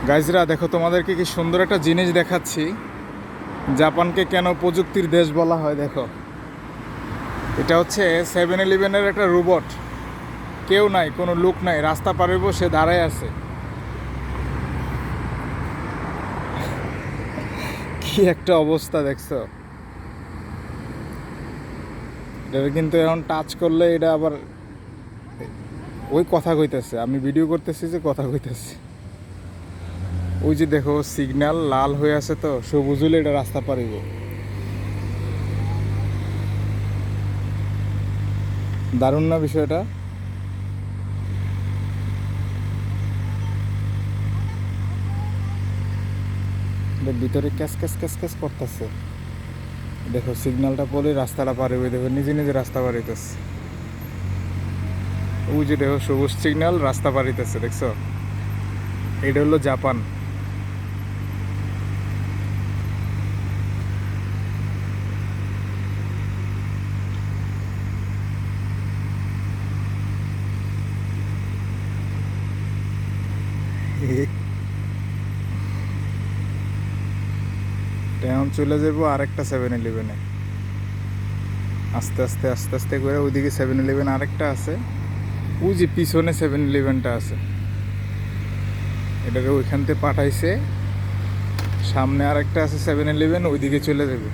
গাইজরা দেখো, তোমাদেরকে কি সুন্দর একটা জিনিস দেখাচ্ছি। জাপানকে কেন প্রযুক্তির দেশ বলা হয় দেখো। এটা হচ্ছে 7-Eleven-এর একটা রোবট। কেউ নাই, কোনো লোক নাই, রাস্তা পার হইব, সে দাঁড়ায় আছে। কি একটা অবস্থা দেখছো। এটা কিন্তু এখন টাচ করলে এটা আবার ওই কথা কইতেছে, আমি ভিডিও করতেছি যে কথা কইতেছে। ওই যে দেখো সিগন্যাল লাল হয়ে আছে, তো সবুজ হলে এটা রাস্তা পারিব। দারুণ না বিষয়টা। এটার ভিতরে ক্যাস ক্যাস ক্যাস ক্যাস করতেছে। দেখো সিগন্যালটা পড়লে রাস্তাটা পারিব, দেখো নিজে নিজে রাস্তা পারিতেছে। ওই যে দেখো সবুজ সিগন্যাল, রাস্তা পারিতেছে, দেখছো। এটা হলো জাপান। এখন চলে যাবো আরেকটা 7-Eleven-এ। আস্তে আস্তে আস্তে আস্তে করে ওইদিকে 7-Eleven আরেকটা আছে। ওই যে পিছনে 7-Eleven-টা আছে, এটাকে ওইখান থেকে পাঠাইছে। সামনে আরেকটা আছে 7-Eleven, ওইদিকে চলে যাবে।